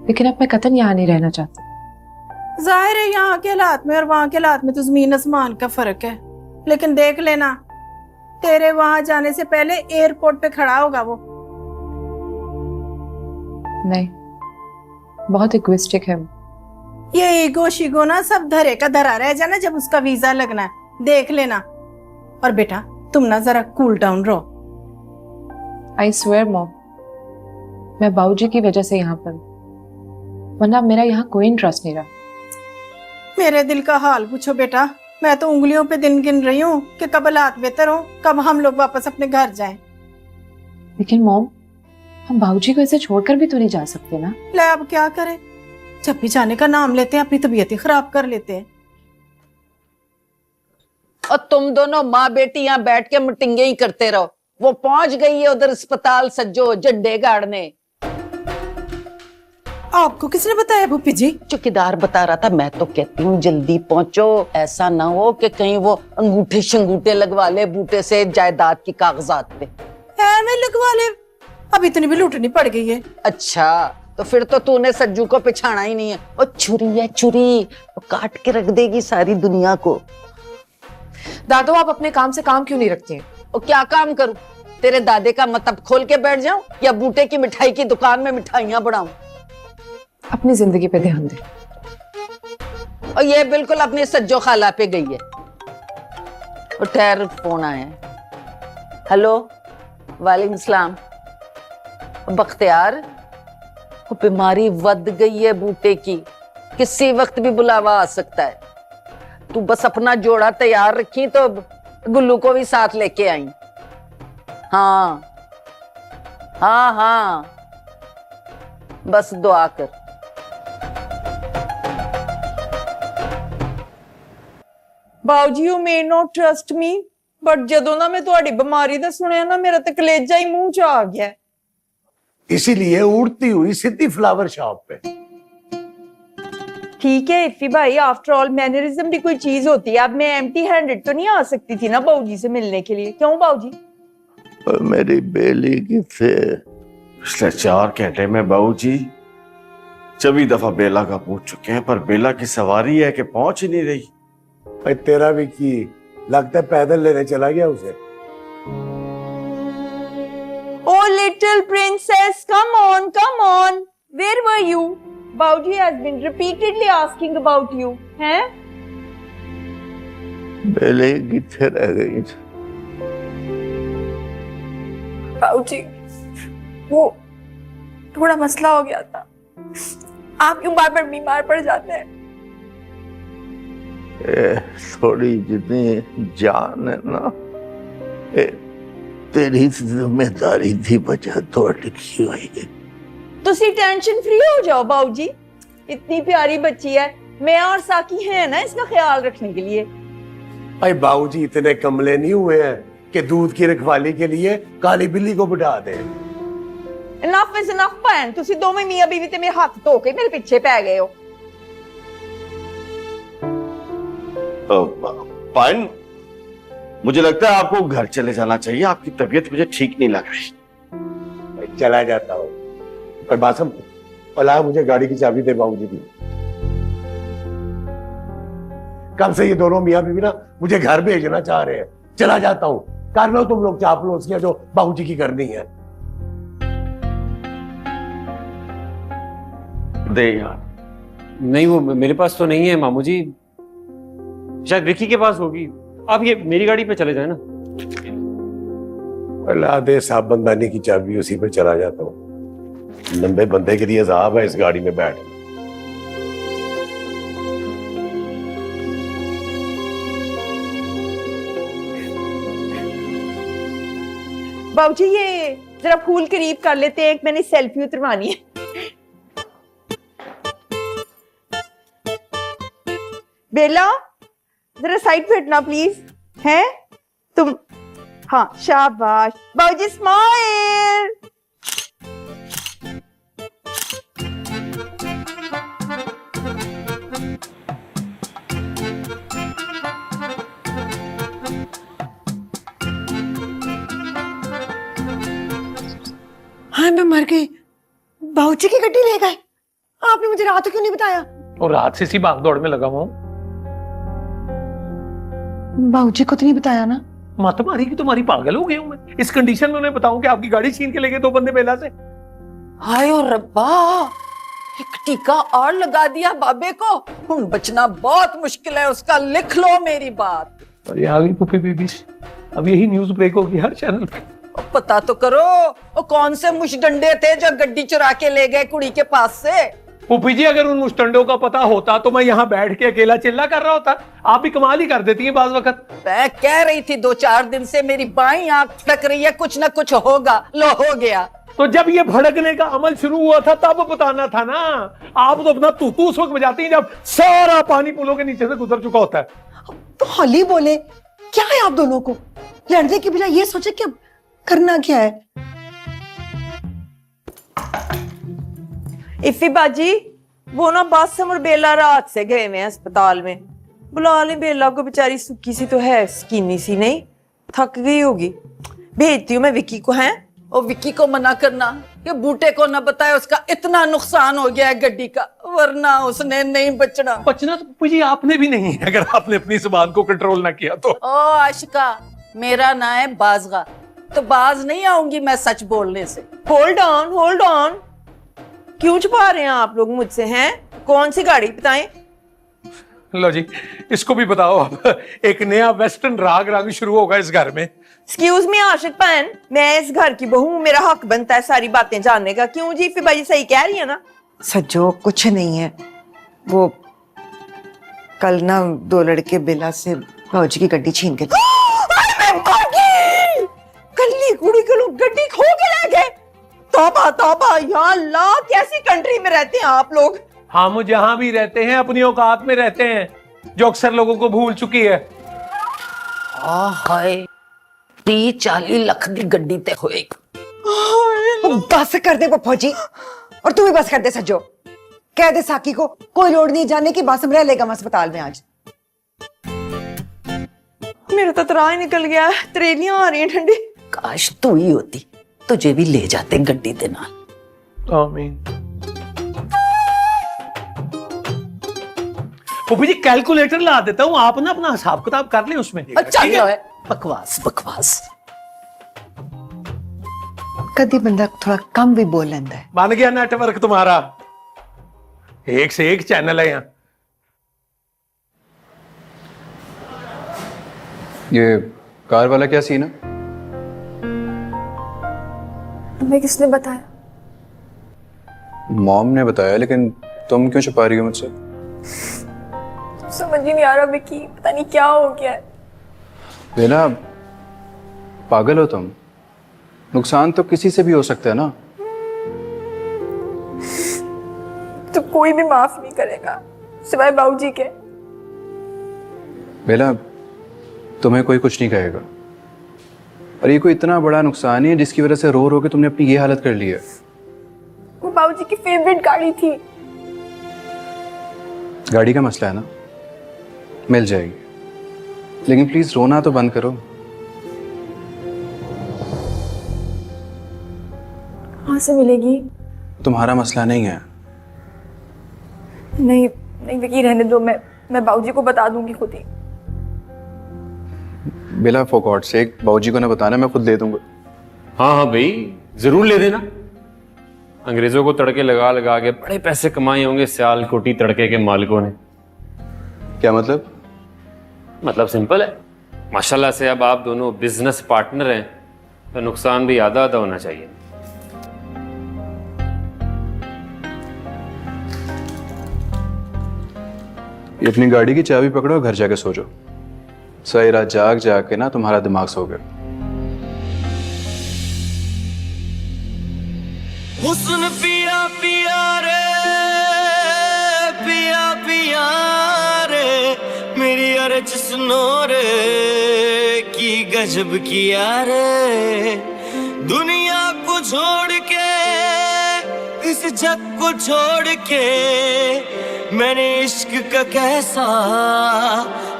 लेकिन अब मैं कतई यहाँ नहीं रहना चाहती। जाहिर है यहाँ के हालात में और वहाँ के हालात में तो जमीन आसमान का फर्क है, लेकिन देख लेना तेरे वहां जाने से पहले एयरपोर्ट पे खड़ा होगा वो। नहीं, बहुत इगोइस्टिक है। ये ईगो शिगो ना सब धरे का धरा रह जाना जब उसका वीजा लगना है, देख लेना। और बेटा तुम ना जरा कूल डाउन रहो। आई स्वेयर मॉम, मैं बाबूजी की वजह से यहाँ पर, वरना मेरा यहाँ कोई इंटरेस्ट नहीं रहा। मेरे दिल का हाल पूछो बेटा, मैं तो उंगलियों पे दिन गिन रही हूँ कि कब हालात बेहतर हो, कब हम लोग वापस अपने घर जाएं। लेकिन मॉम, हम बाबूजी को ऐसे छोड़कर भी तो नहीं जा सकते ना। ले अब क्या करें, जब भी जाने का नाम लेते हैं अपनी तबीयत ही खराब कर लेते हैं। और तुम दोनों माँ बेटी यहाँ बैठ के मीटिंगे ही करते रहो। वो पहुंच गई है उधर अस्पताल सज्जो झंडे गाड़ने। आपको किसने बताया भूपी जी? चौकीदार बता रहा था। मैं तो कहती हूँ जल्दी पहुंचो, ऐसा ना हो कि कहीं वो अंगूठे शंगूठे लगवा ले बूटे से जायदाद की कागजात पे। मैं लगवा ले, अब इतनी भी लूटनी पड़ गई है। अच्छा तो फिर तो तूने सज्जू को पिछाना ही नहीं है। वो छुरी है छुरी, वो काट के रख देगी सारी दुनिया को। दादू आप अपने काम से काम क्यों नहीं रखती हैं? वो क्या काम करूं? तेरे दादे का मतलब खोल के बैठ जाऊं या बूटे की मिठाई की दुकान में मिठाइयां बढ़ाऊं? अपनी जिंदगी पे ध्यान दे। और ये बिल्कुल अपनी सज्जो खाला पे गई है। और ठहर, फोन आया है। हेलो, वालेकुम सलाम। बख्तियार, वो बीमारी वध गई है बूटे की, किसी वक्त भी बुलावा आ सकता है। तू बस अपना जोड़ा तैयार रखी तो गुल्लू को भी साथ लेके आई। हाँ हाँ हाँ, बस दुआ कर। बाऊजी you may not trust me but जदों ना मैं तुम्हारी बीमारी दा सुनिया ना मेरा तो कलेजा ही मुंह च आ गया। इसीलिए उड़ती हुई सीधी फ्लावर शॉप पे। ठीक है इफी भाई, आफ्टर ऑल मैनरिज्म भी कोई चीज होती है। अब मैं एम्प्टी हैंडेड तो नहीं आ सकती थी ना बाऊजी से मिलने के लिए, क्यों बाऊजी? मेरी बेली किथे? पिछले 4 घंटे में बाबूजी 24 दफा बेला का पूछ चुके हैं, पर बेला की सवारी है कि पहुंच ही नहीं रही। भाई तेरा भी की लगता है पैदल लेने चला गया उसे। Oh little princess, come on, where were you? Baouji has been repeatedly asking about you, हैं? बेली किथे रह गई? बाऊजी वो थोड़ा मसला हो गया था। आप क्यों बार बार बीमार पड़ जाते हैं? थोड़ी जितनी जान है ना, तेरी जिम्मेदारी थी बचा तो अटकी हुई है। तुसी टेंशन फ्री हो जाओ बाऊजी, इतनी प्यारी बच्ची है, मैं और साकी है ना इसका ख्याल रखने के लिए। भाई बाबूजी इतने कमले नहीं हुए हैं कि दूध की रखवाली के लिए काली बिल्ली को बिठा दे। इनफ इज इनफ भैन, तुसी दोवें मियां बीवी ते मेरे हाथ धो के मेरे पीछे पै गए हो। पाइन, मुझे लगता है आपको घर चले जाना चाहिए, आपकी तबीयत मुझे ठीक नहीं लग रही। चला जाता हूँ, पर बासम पला मुझे गाड़ी की चाबी दे बाबूजी की। कब से ये दोनों मियां बीवी ना मुझे घर भेजना चाह रहे हैं। चला जाता हूँ, कर लो तुम लोग चापलूसियां जो बाबूजी की करनी है। दे यार। नहीं, वो मेरे पास तो नहीं है मामू जी, शायद विक्की के पास होगी। आप ये मेरी गाड़ी पे चले जाए ना। अल्लाह दे साहब बंदानी की चाबी, उसी पे चला जाता हूँ। लंबे बंदे के लिए अजाब है इस गाड़ी में बैठ। बाबूजी ये जरा फूल करीब कर लेते हैं, मैंने सेल्फी उतरवानी है। बेला जरा साइड पे हटना प्लीज, हैं तुम? हाँ शाबाश बाबूजी, स्माइल। हाँ मैं मर गई। बाबूजी की गड्डी ले गए। आपने मुझे रात क्यों नहीं बताया? और रात से इसी भाग दौड़ में लगा हुआ हूं। बाबूजी को तो नहीं बताया ना? मत मारी की तुम्हारी, पागल हो गई हूं मैं। इस कंडीशन में उन्हें बताऊं कि आपकी गाड़ी छीन के ले गए 2 बंदे बेला से। हाय और रब्बा, एक टीका और लगा दिया बाबे को। हुन बचना बहुत मुश्किल है उसका, लिख लो मेरी बात। अरे आ गई पुप्पी बेबी, अब यही न्यूज ब्रेक होगी हर चैनल पे। पता तो करो वो कौन से मुशडंडे थे जो गड्डी चुरा के ले गए कुड़ी के पास से। पुप्पी जी, अगर उन मुस्टंडों का पता होता तो मैं यहाँ बैठ के अकेला चिल्ला कर रहा होता। आप भी कमाल ही कर देती हैं बाज वक्त। मैं कह रही थी 2-4 दिन से मेरी बाईं आंख फटक रही है, कुछ ना कुछ होगा। लो हो गया। तो जब ये भड़कने का अमल शुरू हुआ था तब बताना था ना। आप तो अपना तू उस वक्त बजाती हैं जब सारा पानी पुलों के नीचे से गुजर चुका होता है। तो हौली बोले, क्या है आप दोनों को? लड़ने के बिना ये सोचे कि अब करना क्या है? इफी बाजी, वो ना बासम और बेला रात से गए हुए हैं अस्पताल में। बुला ले बेला को, बेचारी सुखी सी तो है, स्किनी सी नहीं, थक गई होगी। भेजती हूँ मैं विक्की को। है और विक्की को मना करना कि बूटे को ना बताए, उसका इतना नुकसान हो गया है गड्डी का, वरना उसने नहीं बचना। बचना तो पप्पू जी आपने भी नहीं है, अगर आपने अपनी जुबान को कंट्रोल ना किया तो। ओ आशिका, मेरा ना है बाजगा, तो बाज नहीं आऊंगी मैं सच बोलने से। होल्ड ऑन, होल्ड ऑन, क्यों छुपा रहे हैं आप लोग मुझसे? हैं कौन सी गाड़ी बताएं? लो जी, इसको भी बताओ। अब एक नया वेस्टर्न राग रंग शुरू होगा इस घर में। एक्सक्यूज मी आशिक बहन, मैं इस घर की बहू हूं, मेरा हक बनता है सारी बातें जानने का। क्यों जी? फिर भाई सही कह रही है ना? सज्जो कुछ नहीं है, वो कल ना 2 लड़के बेला से भाजी की गड्डी छीन के कल्ली कुड़ी के लोग गड्डी खो के ले गए। तौबा तौबा, या अल्लाह, कैसी कंट्री में रहते हैं आप लोग? हम जहां भी रहते हैं अपनी औकात में रहते हैं, जो अक्सर लोगों को भूल चुकी है। हाय 30-40 लाख की गड्डी ते होएगी। बस कर दे पप्पू जी, और तू भी बस कर दे सज्जो। कह दे साकी को कोई लोड नहीं जाने की, बासम रह लेगा अस्पताल में आज। मेरा तो तरा ही निकल गया, त्रेलियां आ रही हैं ठंडी। काश तू ही होती, तुझे भी ले जाते गड्डी दे नाल। आमीन। पप्पू जी कैलकुलेटर ला देता हूँ, आप ना अपना हिसाब किताब कर लें उसमें। अच्छा है, बकवास बकवास। कभी बंदा थोड़ा कम भी बोल लेता है। बन गया नेटवर्क तुम्हारा, एक से एक चैनल है यहाँ। ये कार वाला क्या सीन है? तुम्हें किसने बताया? मॉम ने बताया, लेकिन तुम क्यों छुपा रही हो मुझसे? समझ ही नहीं आ रहा विक्की, पता नहीं क्या हो गया है। बेला, पागल हो तुम? नुकसान तो किसी से भी हो सकता है ना। तो कोई भी माफ नहीं करेगा सिवाय बाबूजी के। बेला, तुम्हें कोई कुछ नहीं कहेगा, और ये कोई इतना बड़ा नुकसान नहीं है जिसकी वजह से रो रो के तुमने अपनी ये हालत कर ली है। वो बाबूजी की फेवरेट गाड़ी थी। गाड़ी का मसला है ना, मिल जाएगी, लेकिन प्लीज रोना तो बंद करो। कहाँ से मिलेगी? तुम्हारा मसला नहीं है। नहीं नहीं विक्की, रहने दो, मैं बाबूजी को बता दूंगी खुद ही। बेला, फॉर गॉड सेक, बाबूजी को ना बताना, मैं खुद दे दूंगा। हाँ हाँ भाई, जरूर ले देना। अंग्रेजों को तड़के लगा लगा के बड़े पैसे कमाए होंगे सियालकोटी तड़के के मालिकों ने। क्या मतलब? मतलब सिंपल है, माशाल्लाह से अब आप दोनों बिजनेस पार्टनर हैं, तो नुकसान भी आधा आधा होना चाहिए। ये अपनी गाड़ी की चाबी पकड़ो, घर जाके सो जाओ। सारी रात जाग जाग के ना तुम्हारा दिमाग सो गया। हुस्न पिया पिया रे, पिया पिया रे, मेरी अर्ज सुनो रे, की गजब किया रे। दुनिया को छोड़ के, इस जग को छोड़ के, मैंने इश्क का कैसा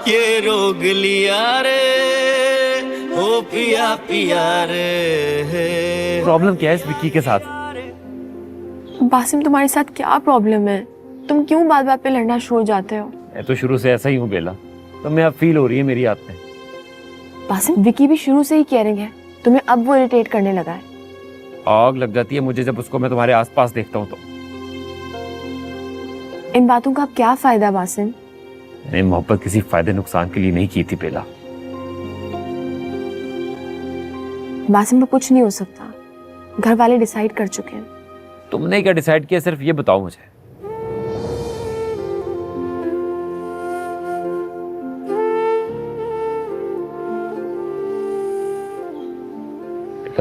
ये रोग लिया रे, ओ पिया पिया रे। प्रॉब्लम क्या है इस विक्की के साथ? बासिम, तुम्हारे साथ क्या प्रॉब्लम है? तुम क्यों बात बात पे लड़ना शुरू हो जाते हो? मैं तो शुरू से ऐसा ही हूँ बेला, तो मैं अब फील हो रही है मेरी आदतें। बासिम, विक्की भी शुरू से ही केयरिंग है, तुम्हें अब वो इरिटेट करने लगा है। आग लग जाती है मुझे जब उसको मैं तुम्हारे आसपास देखता हूँ तो। इन बातों का अब क्या फायदा बासिम? मैंने मोहब्बत किसी फायदे नुकसान के लिए नहीं की थी बेला। बासिम, में कुछ नहीं हो सकता, घर वाले डिसाइड कर चुके हैं। तुमने क्या डिसाइड किया, सिर्फ ये बताओ मुझे।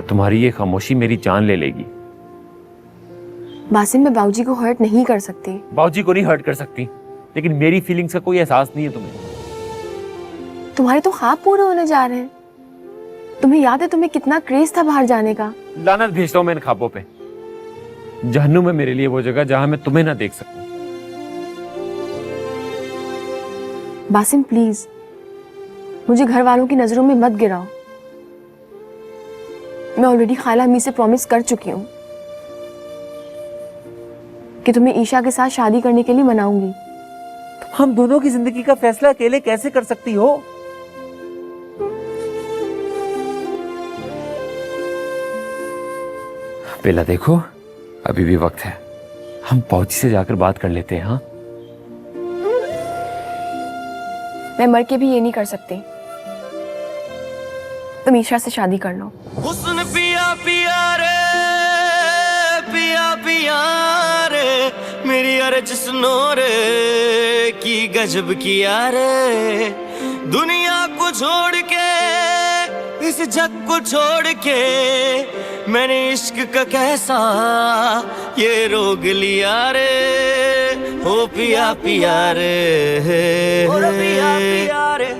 तुम्हारी ये खामोशी मेरी जान ले लेगी। बासिम, मैं बाबूजी को हर्ट नहीं कर सकती। बाबूजी को नहीं हर्ट कर सकती, लेकिन मेरी फीलिंग्स का कोई एहसास नहीं है तुम्हें। तुम्हारे तो ख्वाब पूरे होने जा रहे हैं। तुम्हें याद है तुम्हें कितना क्रेज था बाहर जाने का? लानत भेजता हूं मैं इन ख्वाबों पे। जहन्नुम है मेरे लिए वो जगह जहां मैं तुम्हें ना देख सकूं। बासिम प्लीज मुझे घर वालों की नजरों में मत गिराओ। मैं ऑलरेडी खाला अम्मी से प्रॉमिस कर चुकी हूँ कि तुम्हें ईशा के साथ शादी करने के लिए मनाऊंगी। तुम हम दोनों की जिंदगी का फैसला अकेले कैसे कर सकती हो? बेला देखो, अभी भी वक्त है, हम पहुंची से जाकर बात कर लेते हैं। हाँ, मैं मर के भी ये नहीं कर सकती। तुम ईशा से शादी कर लो। हुस्न पिया पिया रे, पिया पिया रे, मेरी अर्ज सुनो रे, की गजब किया रे। दुनिया को छोड़ के, इस जग को छोड़ के, मैंने इश्क का कैसा ये रोग लिया रे। हो पिया पिया रे, हो पिया पिया रे।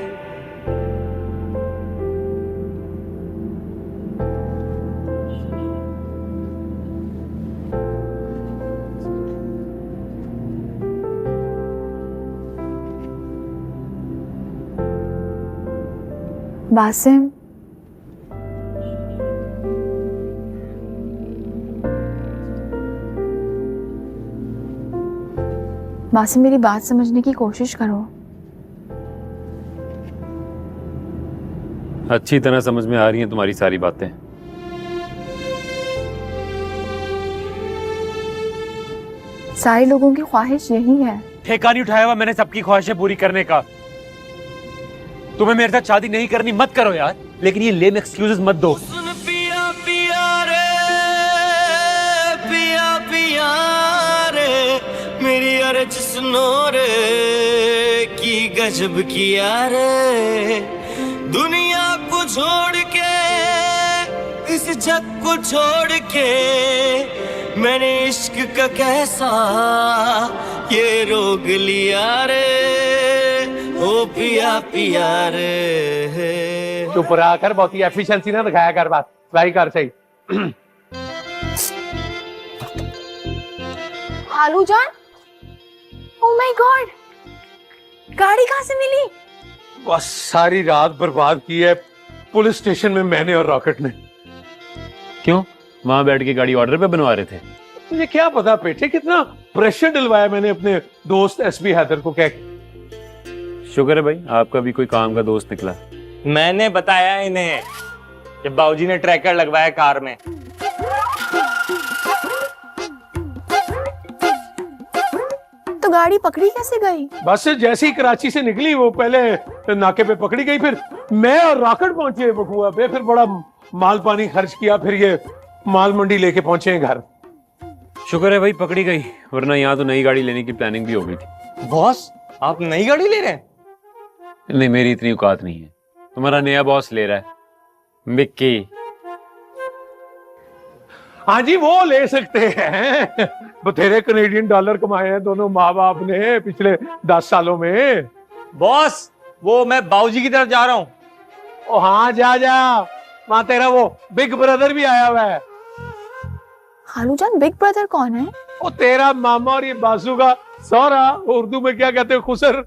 बासिम, बासिम मेरी बात समझने की कोशिश करो। अच्छी तरह समझ में आ रही हैं तुम्हारी सारी बातें। सारे लोगों की ख्वाहिश यही है। ठेका नहीं उठाया हुआ मैंने सबकी ख्वाहिशें पूरी करने का। तुम्हें मेरे साथ शादी नहीं करनी मत करो यार, लेकिन ये लेम एक्सक्यूजेस मत दो। पिया पिया रे, पिया पिया रे, मेरी अर्ज सुनो रे, की गजब किया रे। दुनिया को छोड़ के, इस जग को छोड़ के, मैंने इश्क का कैसा ये रोग लिया रे। ओ पिया पिया रे। चुप रहा कर, बहुत ही एफिशिएंसी ना दिखाया कर, बात वही कर सही। हालू जान, ओह माय गॉड, गाड़ी कहाँ से मिली? बस सारी रात बर्बाद की है पुलिस स्टेशन में मैंने और रॉकेट ने। क्यों? वहां बैठ के गाड़ी ऑर्डर पे बनवा रहे थे? मुझे क्या पता बेटे, कितना प्रेशर डलवाया मैंने अपने दोस्त एसपी हैदर को कह के। शुक्र है भाई आपका भी कोई काम का दोस्त निकला। मैंने बताया इन्हें कि बाबूजी ने ट्रैकर लगवाया कार में। तो गाड़ी पकड़ी कैसे गई? बस जैसे ही कराची से निकली वो पहले नाके पे पकड़ी गई, फिर मैं और रॉकेट पहुंचे बकुआ पे, फिर बड़ा माल पानी खर्च किया, फिर ये माल मंडी लेके पहुंचे घर। शुक्र है भाई पकड़ी गई, वरना यहाँ तो नई गाड़ी लेने की प्लानिंग भी हो गई थी। बॉस आप नई गाड़ी ले रहे हैं? नहीं मेरी इतनी औकात नहीं है, तुम्हारा नया बॉस ले रहा है मिक्की। हाँ जी वो ले सकते हैं, बथेरे कनेडियन डॉलर कमाए हैं दोनों माँ बाप ने पिछले 10 सालों में। बॉस वो मैं बाबूजी की तरफ जा रहा हूँ। ओ हाँ जा जा, वहां तेरा वो बिग ब्रदर भी आया हुआ है। हालू जान बिग ब्रदर कौन है? वो तेरा मामा और ये बासु का सौरा, उर्दू में क्या कहते हैं, खुसर।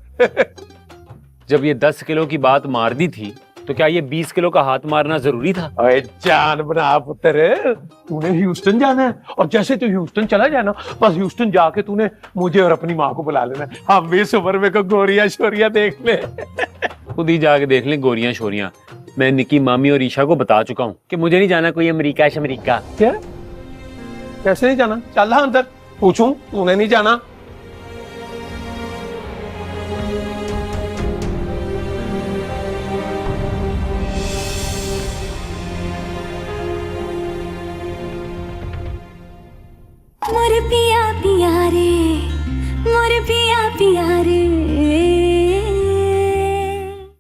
जब ये 10 किलो की बात मार दी थी तो क्या ये 20 किलो का हाथ मारना जरूरी था? अरे जान बना पुत्र, तूने ह्यूस्टन जाना है और जैसे तू ह्यूस्टन चला जाना, बस ह्यूस्टन जाके तूने मुझे और अपनी माँ को बुला लेना, हम भी सुपर में को गोरियां शोरियां देख ले। खुद ही जाके देख ले गोरियां शोरियां। मैं निकी मामी और ईशा को बता चुका हूँ कि मुझे नहीं जाना कोई अमेरिका शमरीका। क्या? कैसे नहीं जाना? चल अंदर, पूछूं तूने नहीं जाना? मोर पिया पिया रे, मोर पिया पिया